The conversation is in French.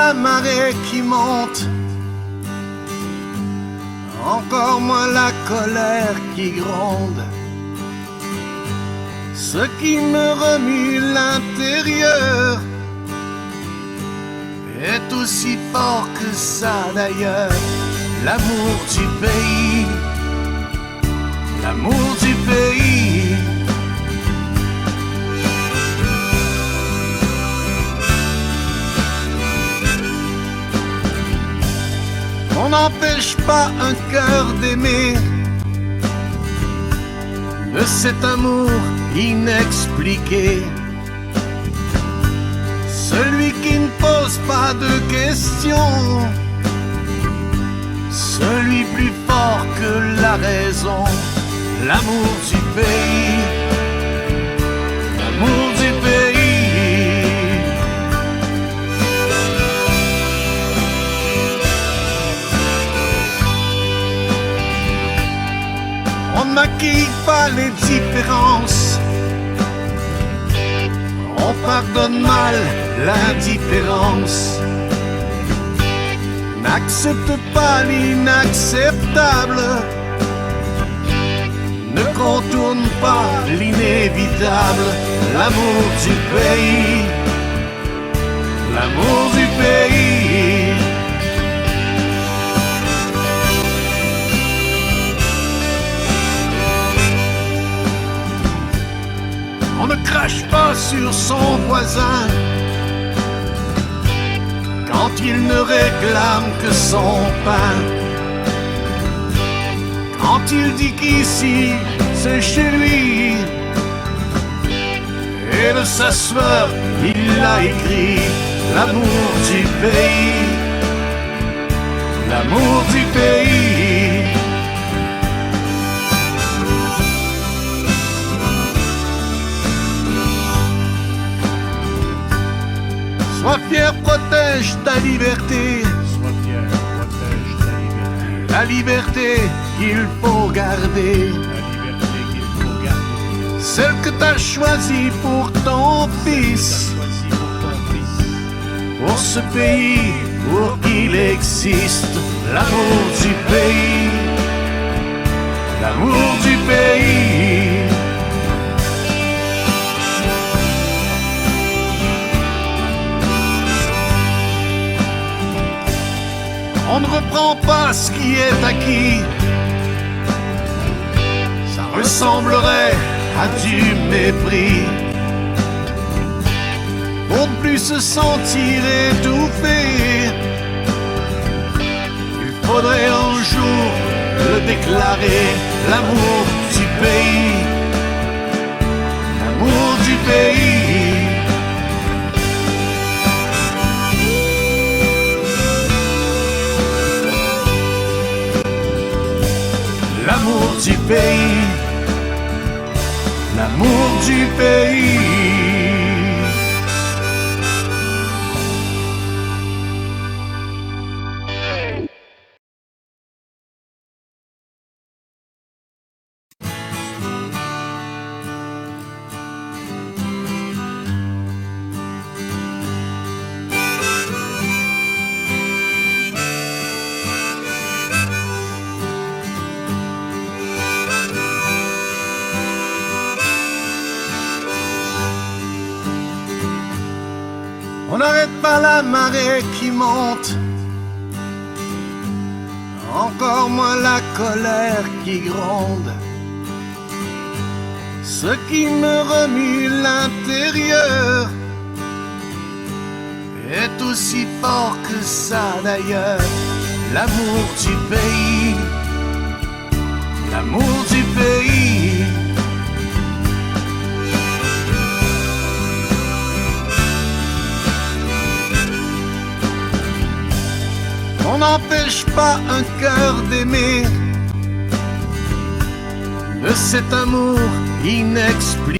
la marée qui monte, encore moins la colère qui gronde. Ce qui me remue l'intérieur est aussi fort que ça d'ailleurs. L'amour du pays, l'amour du pays. On n'empêche pas un cœur d'aimer, de cet amour inexpliqué. Celui qui ne pose pas de questions, celui plus fort que la raison. L'amour du pays, l'amour du pays. On ne maquille pas les différences, on pardonne mal l'indifférence. N'accepte pas l'inacceptable, ne contourne pas l'inévitable. L'amour du pays, l'amour du pays. On ne crache pas sur son voisin quand il ne réclame que son pain, quand il dit qu'ici c'est chez lui, et de sa sueur il a écrit l'amour du pays, l'amour du pays. Sois fier, protège ta liberté. Sois fier, protège ta liberté. La liberté qu'il faut garder. La liberté qu'il faut garder. Celle que t'as choisie pour ton fils. Choisis pour ton fils. Pour ce pays, pour qu'il existe. L'amour du pays. L'amour du pays. On ne reprend pas ce qui est acquis, ça ressemblerait à du mépris. Pour ne plus se sentir étouffé, il faudrait un jour le déclarer. L'amour du pays, l'amour du pays. L'amour du pays, l'amour du pays. On n'arrête pas la marée qui monte, encore moins la colère qui gronde. Ce qui me remue l'intérieur est aussi fort que ça d'ailleurs. L'amour du pays, l'amour du pays. On n'empêche pas un cœur d'aimer, de cet amour inexpliqué.